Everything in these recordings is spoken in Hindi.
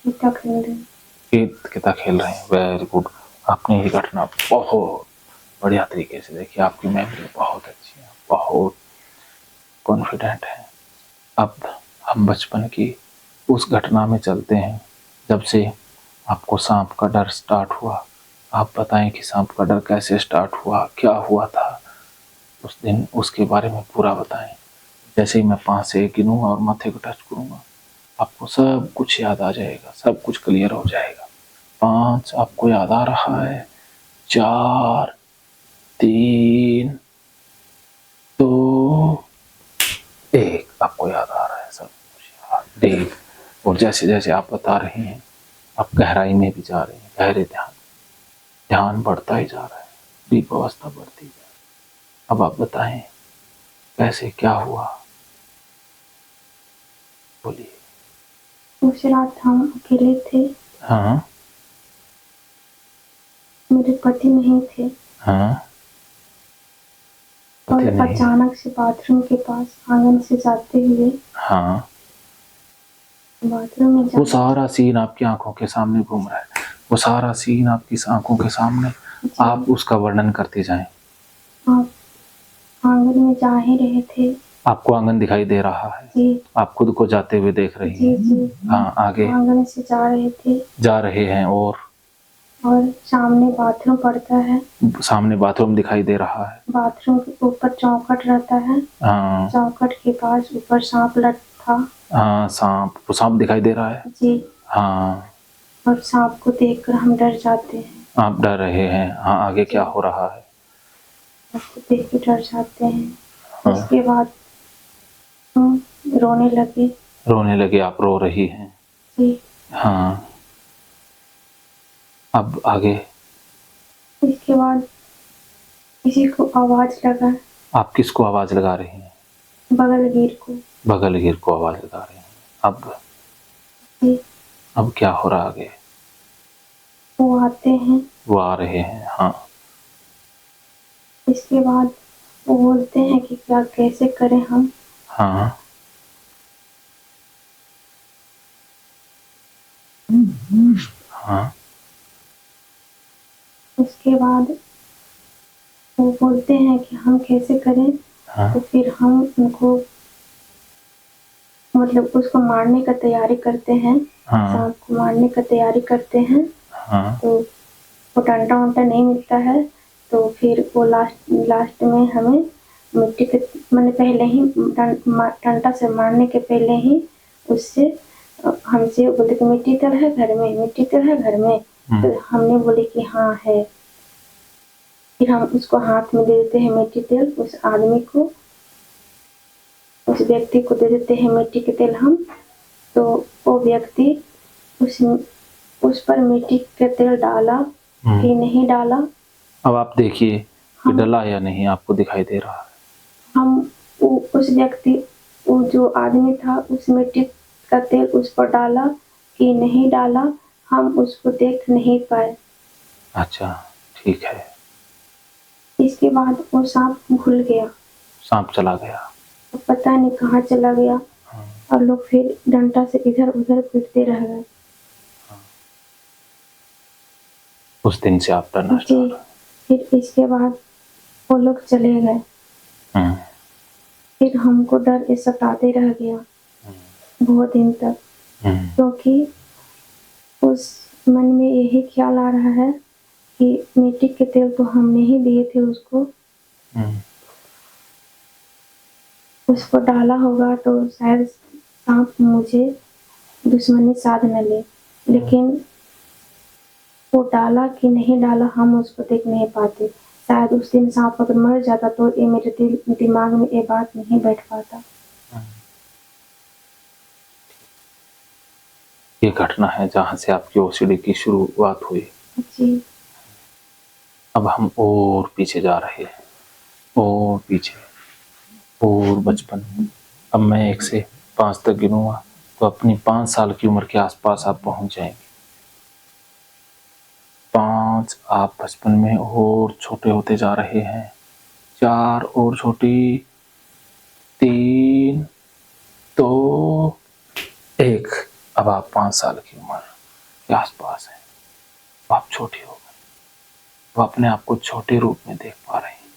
गीता खेल रहे हैं। गीता खेल रहे हैं, वेरी गुड। आपने ये घटना बहुत बढ़िया तरीके से देखी, आपकी मेमोरी बहुत अच्छी है, बहुत कॉन्फिडेंट है। अब हम बचपन की उस घटना में चलते हैं जब से आपको सांप का डर स्टार्ट हुआ। आप बताएं कि सांप का डर कैसे स्टार्ट हुआ, क्या हुआ था उस दिन, उसके बारे में पूरा बताएं। जैसे ही मैं 5 से 1 गिनूंगा और माथे को टच करूंगा, आपको सब कुछ याद आ जाएगा, सब कुछ क्लियर हो जाएगा। 5 आपको याद आ रहा है, 4, 3, 2, 1 आपको याद आ रहा है, सब कुछ याद, डीप। और जैसे जैसे आप बता रहे हैं, आप गहराई में भी जा रहे हैं, गहरे ध्यान बढ़ता ही जा रहा है, डीप अवस्था बढ़ती जा रही है। अब आप बताएं कैसे क्या हुआ, बोलिए। उस रात हम अकेले थे। हाँ, मेरे पति नहीं थे। हाँ, और पति नहीं। अचानक से बाथरूम के पास आंगन से जाते हुए, हाँ, बाथरूम में वो सारा सीन आपकी आंखों के सामने घूम रहा है, वो सारा सीन आपकी आंखों के सामने, आप उसका वर्णन करते जाएं। आप आंगन में जा ही रहे थे। आपको आंगन दिखाई दे रहा है जी, आप खुद को जाते हुए देख रही जी हैं। जी। हाँ, आगे आंगन से जा रहे थे जा रहे हैं और सामने बाथरूम पड़ता है। सामने बाथरूम दिखाई दे रहा है। बाथरूम के ऊपर चौखट रहता है। हाँ, चौखट के पास ऊपर सांप था। हाँ, सांप दिखाई दे रहा है। जी। हाँ, और सांप को देखकर हम डर जाते हैं। आप डर रहे हैं। हाँ, आगे क्या हो रहा है? उसको देख के डर जाते हैं। हाँ, उसके बाद हम रोने लगे। रोने लगे, आप रो रही हैं। जी। हाँ, अब आगे? इसके बाद किसी को आवाज लगा। आप किसको आवाज लगा रही हैं? बगलगीर को। बगलगीर को आवाज लगा रही हैं। अब जी। अब क्या हो रहा आगे? वो आते हैं। वो आ रहे हैं। हाँ, इसके बाद वो बोलते हैं कि क्या कैसे करें हम। हाँ, हाँ, उसके बाद वो बोलते हैं कि हम कैसे करें। हाँ, तो फिर हम उनको मतलब उसको मारने का तैयारी करते हैं। हाँ, सांप को मारने का तैयारी करते हैं। हाँ, तो वो डंडा वंडा नहीं मिलता है। तो फिर वो लास्ट में हमें मिट्टी के मैंने पहले ही डंडा से मारने के पहले ही उससे हमसे बोले कि मिट्टी तेल है घर में, मिट्टी तेल है घर में। तो हमने बोले कि हाँ है। फिर हम उसको हाथ में दे देते हैं मिट्टी तेल, उस आदमी को, उस व्यक्ति को दे देते हैं मिट्टी के तेल हम। तो वो व्यक्ति उस पर मिट्टी के तेल डाला कि नहीं डाला। अब आप देखिए कि डला या नहीं, आपको दिखाई दे रहा है। हम उस व्यक्ति, वो जो आदमी था, उस मिट्टी का तेल उस पर डाला कि नहीं डाला, हम उसको देख नहीं पाए। अच्छा, ठीक है। इसके बाद वो सांप घुल गया। सांप चला गया। तो पता नहीं कहाँ चला गया। और लोग फिर डंडा से इधर उधर पीटते रह गए। उस दिन से आप डरना जी। स्टार्ट। फिर इसके बाद वो लोग चले गए। फिर हमको डर ये सताते रह गया बहुत दिन तक। क्योंकि उस मन में यही ख्याल आ रहा है कि मिट्टी के तेल तो हमने ही दिए थे उसको। उसको डाला होगा तो शायद सांप मुझे दुश्मनी साध न ले। लेकिन वो डाला कि नहीं डाला हम उसको देख नहीं पाते। शायद उस दिन सांप अगर मर जाता तो ये मेरे दिमाग में ये बात नहीं बैठ पाता। ये घटना है जहाँ से आपकी ओसीडी की शुरुआत हुई। जी। अब हम और पीछे जा रहे हैं, और पीछे, और बचपन। अब मैं 1 से 5 तक गिनूंगा तो अपनी 5 साल की उम्र के आसपास आप पहुंच जाएंगे। 5 आप बचपन में और छोटे होते जा रहे हैं। 4 और छोटी, 3, 2, 1 अब आप 5 साल की उम्र। आपके आसपास है, वो आप छोटी हो गई, वो अपने आप को छोटे रूप में देख पा रही हैं,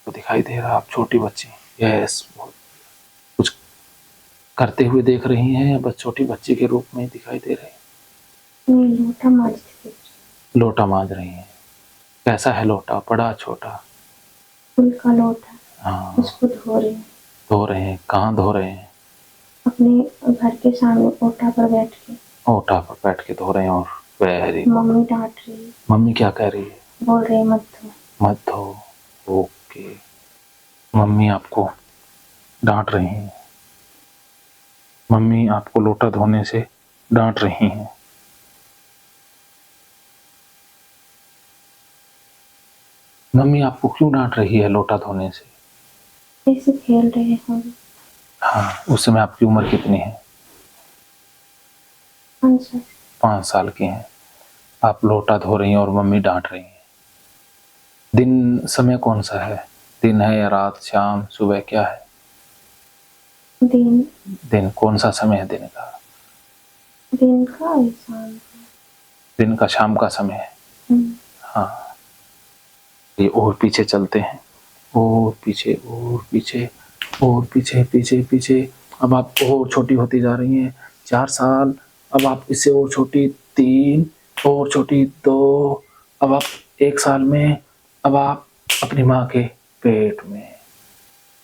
तो दिखाई दे रहा आप छोटी बच्ची, यस, कुछ करते हुए देख रही हैं या बस छोटी बच्ची के रूप में दिखाई दे रही हैं? नहीं, लोटा मांजती थी। लोटा मांज रही हैं। कैसा है लोटा, बड़ा छोटा? फूल का लोटा, हाँ, उसको धो रही हूँ। धो रहे हैं, कहाँ धो रहे हैं? अपने घर के सामने ओटा पर बैठ के। ओटा पर बैठ के धो रहे हैं। और वेरी, मम्मी डांट रही है, मम्मी क्या कह रही है? बोल रही है मत धो। मत धो, ओके। मम्मी आपको डांट रही हैं, मम्मी आपको लोटा धोने से डांट रही हैं। मम्मी आपको क्यों डांट रही है लोटा धोने से? ऐसे खेल रहे हम। हाँ, उस समय आपकी उम्र कितनी है? 5 साल। 5 साल की हैं। आप लोटा धो रही हैं और मम्मी डांट रही हैं। दिन समय कौन सा है? दिन है या रात, शाम, सुबह, क्या है? दिन। दिन। कौन सा समय है दिन का? दिन का और शाम का। दिन का, शाम का समय है। हाँ, ये और पीछे चलते हैं, और पीछे, और पीछे, और पीछे, पीछे पीछे। अब आप और छोटी होती जा रही हैं। 4 साल, अब आप इससे और छोटी 3, और छोटी 2, अब आप 1 साल में, अब आप अपनी माँ के पेट में,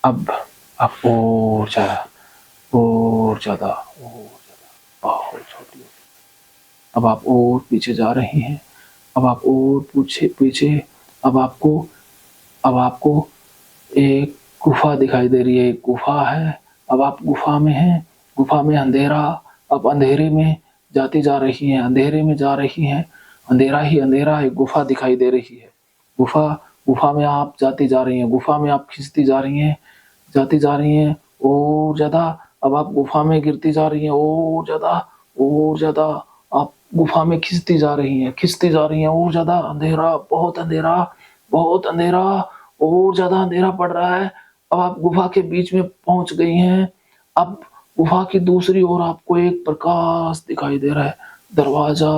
अब आप और ज़्यादा, और ज़्यादा, और ज़्यादा, बहुत छोटी हो। अब आप और पीछे जा रही हैं, अब आप और पीछे पीछे, अब आपको एक गुफा दिखाई दे रही है, एक गुफा है, अब आप गुफा में हैं, गुफा में अंधेरा, अब अंधेरे में जाती जा रही हैं, अंधेरे में जा रही हैं, अंधेरा ही अंधेरा, एक गुफा दिखाई दे रही है, गुफा, गुफा में आप जाती जा रही हैं, गुफा में आप खिंचती जा रही हैं, जाती जा रही हैं, और ज़्यादा, अब आप गुफा में गिरती जा रही हैं, और ज़्यादा, और ज़्यादा, आप गुफा में खिंचती जा रही हैं, खिंचती जा रही हैं, और ज़्यादा अंधेरा, बहुत अंधेरा, बहुत अंधेरा, और ज़्यादा अंधेरा पड़ रहा है। अब आप गुफा के बीच में पहुंच गई हैं। अब गुफा की दूसरी ओर आपको एक प्रकाश दिखाई दे रहा है, दरवाजा,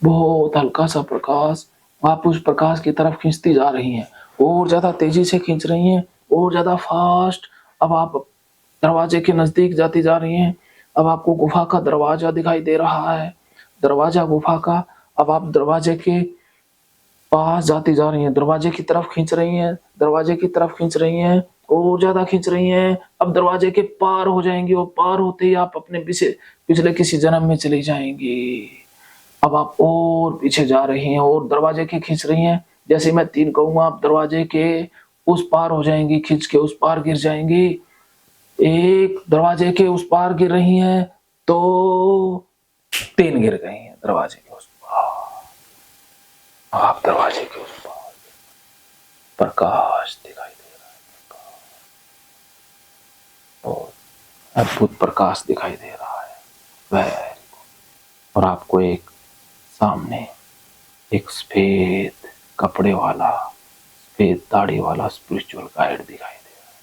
बहुत हल्का सा प्रकाश। आप उस प्रकाश की तरफ खींचती जा रही हैं, और ज़्यादा तेजी से खींच रही हैं, और ज़्यादा फास्ट। अब आप दरवाजे के नज़दीक जाती जा रही हैं। अब आपको गुफा का दरवाजा दिखाई दे रहा है, दरवाजा गुफा का। अब आप दरवाजे के पास जाती जा रही हैं, दरवाजे की तरफ खींच रही हैं, दरवाजे की तरफ खींच रही हैं, और ज़्यादा खींच रही हैं। अब दरवाजे के पार हो जाएँगी, और पार होते ही आप अपने पिछले किसी जन्म में चली जाएँगी। अब आप और पीछे जा रही हैं, और दरवाजे के खींच रही हैं। जैसे मैं 3 कहूँगा, आप दरवाजे के उस पार हो जाएँगी, खींच के उस पार गिर जाएँगी। 1, दरवाजे के उस पार गिर रही हैं, 2, 3 गिर गई हैं दरवाजे के उस पार। आप दरवाजे के उस पार, प्रकाश दिखाई दे रहा है, और अद्भुत प्रकाश दिखाई दे रहा है, वेरी गुड। और आपको एक सामने एक सफेद कपड़े वाला, सफेद दाढ़ी वाला स्पिरिचुअल गाइड दिखाई दे रहा है।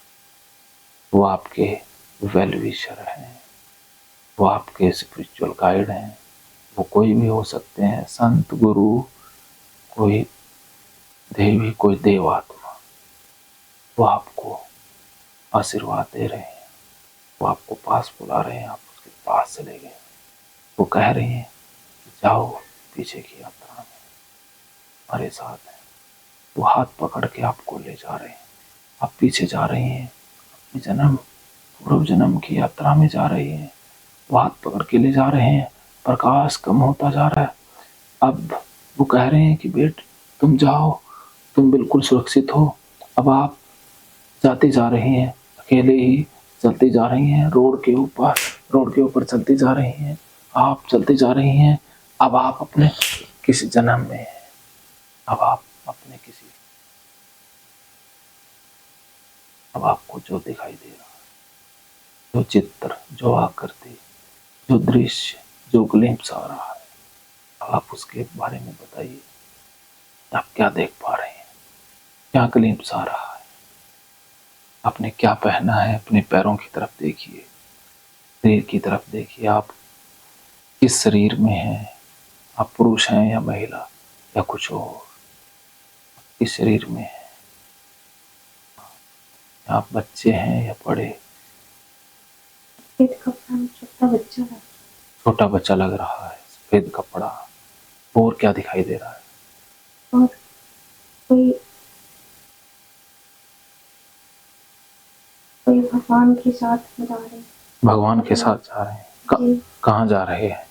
वो आपके वेल विशर हैं, वो आपके स्पिरिचुअल गाइड हैं। वो कोई भी हो सकते हैं, संत, गुरु, कोई देवी, कोई देवात्मा। वो आपको आशीर्वाद दे रहे हैं, वो आपको पास बुला रहे हैं, आप उसके पास चले गए। वो कह रहे हैं कि जाओ पीछे की यात्रा में, हमारे साथ है। वो हाथ पकड़ के आपको ले जा रहे हैं, आप पीछे जा रही हैं, अपने जन्म, पूर्व जन्म की यात्रा में जा रही हैं। वो हाथ पकड़ के ले जा रहे हैं, प्रकाश कम होता जा रहा है। अब वो कह रहे हैं कि बेट, तुम जाओ, तुम बिल्कुल सुरक्षित हो। अब आप जाती जा रही हैं, अकेले ही चलती जा रही हैं, रोड के ऊपर चलती जा रही हैं। आप चलती जा रही हैं। अब आप अपने किसी जन्म में हैं, अब आप अपने किसी, अब आपको जो दिखाई दे रहा है, जो चित्र, जो आकृति, जो दृश्य, जो ग्लिम्स आ रहा है, अब आप उसके बारे में बताइए। आप क्या देख पा रहे हैं, क्या ग्लिम्स आ रहा है, आपने क्या पहना है? अपने पैरों की तरफ देखिए, शरीर की तरफ देखिए। आप किस शरीर में है? आप पुरुष हैं या महिला या कुछ और? किस शरीर में है? आप बच्चे हैं या बड़े? सफेद कपड़ा में छोटा बच्चा है। छोटा बच्चा लग रहा है, सफेद कपड़ा। और क्या दिखाई दे रहा है? और कोई कोई भगवान के साथ जा रहे हैं। भगवान के साथ जा रहे हैं? जी, कहाँ जा रहे हैं?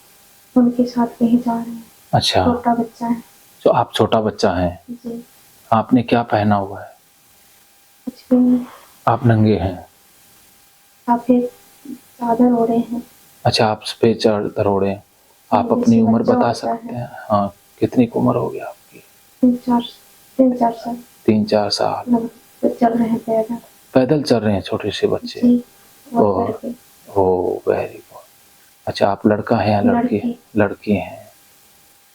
उनके साथ कहीं जा रहे हैं। अच्छा, छोटा बच्चा है। जो आप छोटा बच्चा हैं, जी, आपने क्या पहना हुआ है? कुछ भी नहीं। आप नंगे हैं? आप एक चादर ओढ़े हैं। अच्छा, आप सफेद चादर ओढ़े हैं। आप जैसे अपनी उम्र बच्चा बता होता सकते है। हैं? हाँ, कितनी उम्र हो गई आपकी? 3-4 साल 3-4 साल। तो चल रहे हैं पैदल। पैदल चल रहे हैं छोटे से बच्चे? जी, और ओह, करके ओह, वेरी गुड। अच्छा, आप लड़का हैं या लड़की? लड़की। लड़की हैं,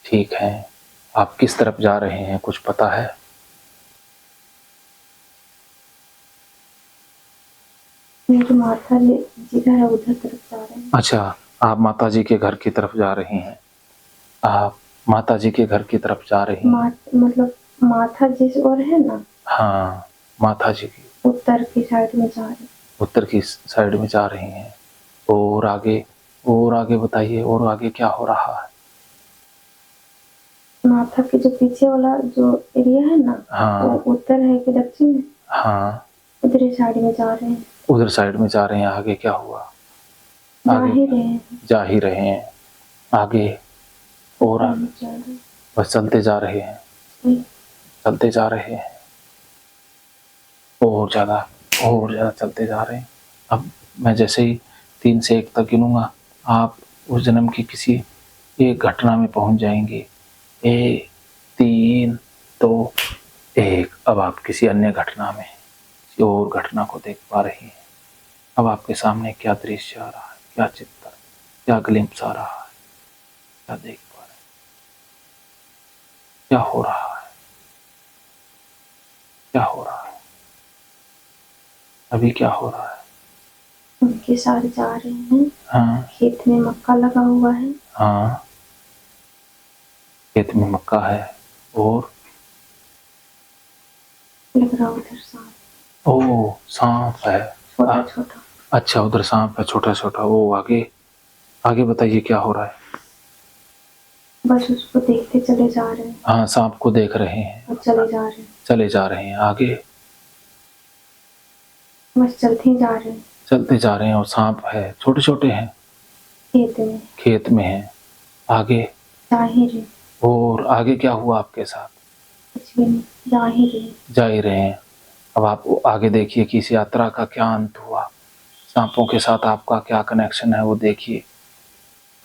ठीक है। आप किस तरफ जा रहे हैं, कुछ पता है? मेरी माता जिधर है उधर तरफ जा रहे हैं। अच्छा, आप माता जी के घर की तरफ जा रही हैं। आप माता जी के घर की तरफ जा रही हैं? मतलब माथा जिस ओर है ना, हाँ, माता जी की उत्तर की साइड में जा रहे हैं। उत्तर की साइड में जा रही हैं। और आगे? और आगे बताइए, और आगे क्या हो रहा है? माथा के जो पीछे वाला जो एरिया है ना, हाँ, वो उत्तर है कि दक्षिण है, हाँ, उधर ही साइड में जा रहे हैं। उधर साइड में जा रहे हैं। आगे क्या हुआ? जा आगे ही रहे हैं। जा ही रहे हैं। आगे? और आगे? चल रहे हैं। बस चलते जा रहे हैं, जी, चलते जा रहे हैं। और ज़्यादा चलते जा रहे हैं। अब मैं जैसे ही 3 से 1 तक गिनूंगा, आप उस जन्म की किसी एक घटना में पहुंच जाएंगे। 1, 3, 2, 1। अब आप किसी अन्य घटना में, किसी और घटना को देख पा रही हैं। अब आपके सामने क्या दृश्य आ रहा है, क्या चित्र, क्या ग्लिम्स आ रहा है, क्या देख पा रहे हैं, क्या हो रहा है, क्या हो रहा है, अभी क्या हो रहा है? उनके साथ जा रहे हैं। हाँ, खेत में मक्का लगा हुआ है। हाँ, खेत में मक्का है। और लग रहा उधर सांप, ओ, सांप है। छोटा छोटा। अच्छा, उधर सांप है छोटा छोटा। वो आगे? आगे बताइए क्या हो रहा है? बस उसको देखते चले जा रहे हैं हाँ, सांप को देख रहे हैं, और चले जा रहे हैं। चले जा रहे हैं। आगे? बस चलते ही जा रहे हैं। चलते जा रहे हैं और सांप है, छोटे छोटे हैं, खेत में। खेत में है। आगे? जा ही रहे। और आगे क्या हुआ आपके साथ? कुछ भी नहीं, जा ही रहे। जा ही रहे हैं। अब आप आगे देखिए कि इस यात्रा का क्या अंत हुआ, सांपों के साथ आपका क्या कनेक्शन है वो देखिए।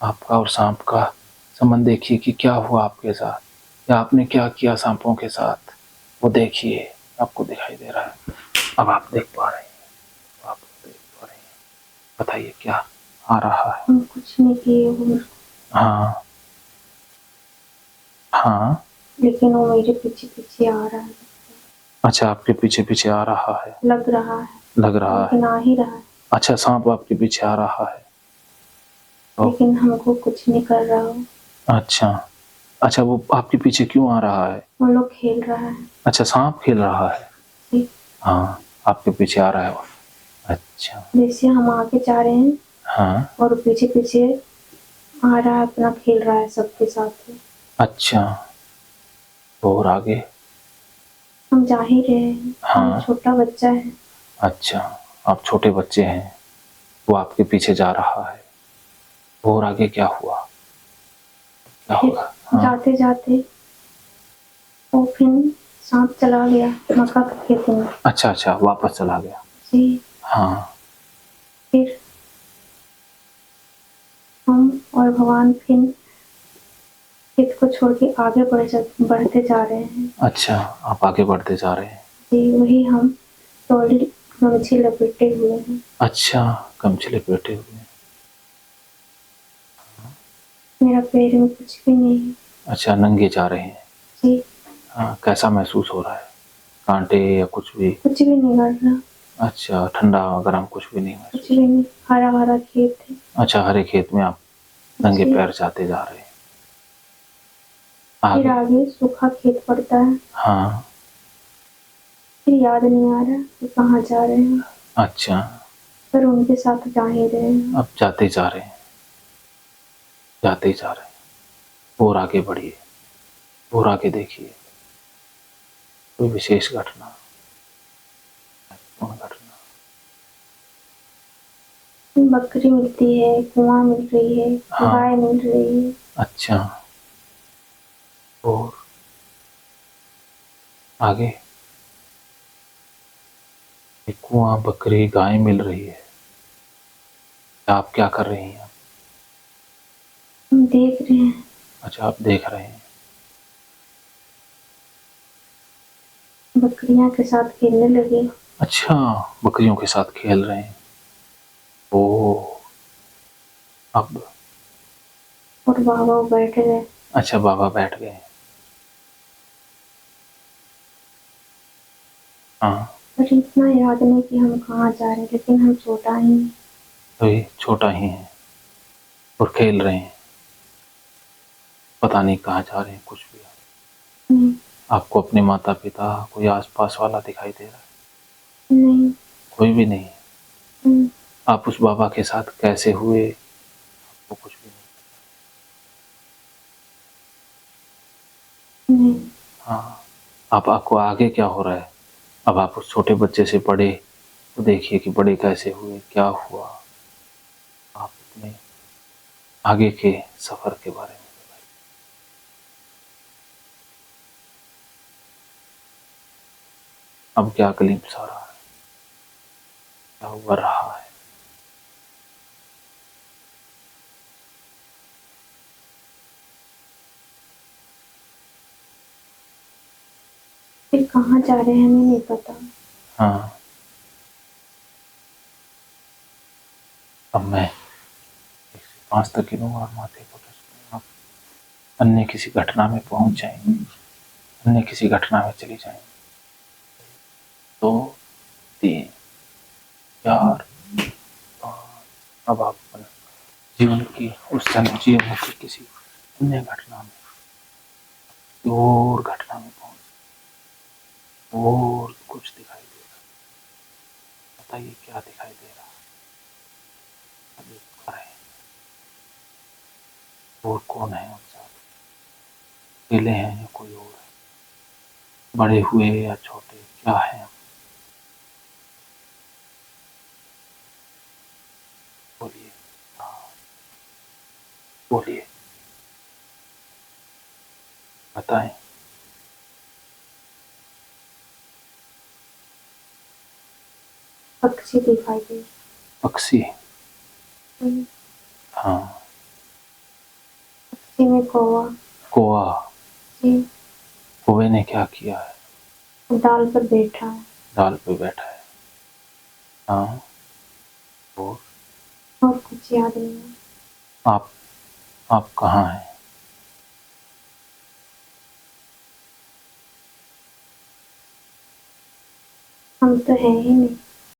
आपका और सांप का संबंध देखिए कि क्या हुआ आपके साथ, या आपने क्या किया सांपों के साथ, वो देखिए। आपको दिखाई दे रहा है, अब आप देख पा रहे हैं, आप देख पा रहे हैं। बताइए क्या आ रहा है? हम कुछ नहीं किए वो, हाँ, हाँ। लेकिन वो मेरे पीछे पीछे आ रहा है। अच्छा, आपके पीछे पीछे आ रहा है? लग रहा है, लग रहा है। लेकिन आ ही रहा है। अच्छा, सांप आपके पीछे आ रहा है। लेकिन हमको कुछ नहीं कर रहा हो। अच्छा, अच्छा, वो आपके पीछे क्यों आ रहा है? वो लोग खेल रहा है। अच्छा, सांप खेल रहा है। जी, हाँ, आपके पीछे आ रहा है वो। अच्छा, जैसे हम आगे जा रहे हैं हाँ, और पीछे पीछे आ रहा है, अपना खेल रहा है सबके साथ। अच्छा। और आगे? हम जा ही रहे हैं। हाँ। हम छोटा बच्चा है। अच्छा, आप छोटे बच्चे हैं, वो आपके पीछे जा रहा है। और आगे क्या हुआ? क्या फिर होगा? हाँ। जाते जाते वो फिर सांप चला गया मक्का के खेत में। अच्छा, अच्छा, वापस चला गया। जी, हाँ, फिर हम और भगवान फिर खेत को छोड़ के आगे बढ़ते जा रहे हैं। अच्छा, आप आगे बढ़ते जा रहे हैं। जी, वही हम टोली गमछी लपेटे हुए हैं। अच्छा, गमछे लपेटे हुए हैं। मेरा पैर में कुछ भी नहीं है। अच्छा, नंगे जा रहे हैं। जी, हाँ, कैसा महसूस हो रहा है? कांटे या कुछ भी? कुछ भी नहीं कर रहा। अच्छा, ठंडा गरम कुछ भी नहीं कुछ महसूस? भी नहीं, हरा हरा खेत है। अच्छा, हरे खेत में आप नंगे जी। पैर जाते जा रहे हैं। फिर आगे? आगे सूखा खेत पड़ता है। हाँ। फिर याद नहीं आ रहा कि कहाँ जा रहे हैं, अच्छा, पर उनके साथ जा ही रहे हैं। अब जाते जा रहे हैं, जाते ही जा रहे हैं। और आगे बढ़िए, और आगे देखिए, कोई विशेष घटना, महत्वपूर्ण घटना। बकरी मिलती है, कुआं मिल रही है, हाँ। गाय मिल रही है। अच्छा, और आगे? एक कुआं, बकरी, गाय मिल रही है। आप क्या कर रही हैं? हम देख रहे हैं। अच्छा, आप देख रहे हैं। बकरियां के साथ खेलने लगे। अच्छा, बकरियों के साथ खेल रहे हैं। ओ, अब? और बाबा बैठ गए। अच्छा, बाबा बैठ गए। हाँ, पर इतना याद नहीं कि हम कहाँ जा रहे हैं, लेकिन हम छोटा ही हैं। तो ये छोटा ही है और खेल रहे हैं, पता नहीं कहाँ जा रहे हैं कुछ भी। नहीं। आपको अपने माता पिता, कोई आसपास वाला दिखाई दे रहा है? नहीं। कोई भी नहीं? हम्म, आप उस बाबा के साथ कैसे हुए? आपको कुछ भी नहीं। नहीं। हाँ, आपको आगे क्या हो रहा है? अब आप उस छोटे बच्चे से बड़े, तो देखिए कि बड़े कैसे हुए, क्या हुआ। आप अपने आगे के सफर के बारे में बताइए। अब क्या ग्लिम्स आ रहा है, क्या हुआ रहा है? फिर कहाँ जा रहे हैं हमें नहीं पता। हाँ, अब मैं 1 से 5 तक गिनूंगा और माथे को टच करूंगा। आप अन्य किसी घटना में पहुंच जाएंगे, अन्य किसी घटना में चली जाएंगे। 2, 3, 4, 5। अब आप अपने जीवन की उस समय जीवन की किसी अन्य घटना में, और घटना में पहुंच, और कुछ दिखाई दे रहा है। बताइए क्या दिखाई दे रहा है? अभी आ रहे हैं। और कौन है उनके साथ? अकेले हैं या कोई और है? बड़े हुए या छोटे, क्या है? बोलिए। हाँ, बोलिए, बताएं। पक्षी दिखाई दे। पक्षी? हम्म, हाँ। पक्षी में कौवा। कौवा? जी। कौवे ने क्या किया है? डाल पर बैठा है। डाल पे बैठा है। हाँ, और? और कुछ याद नहीं है। आप आप कहाँ हैं? हम तो हैं ही नहीं।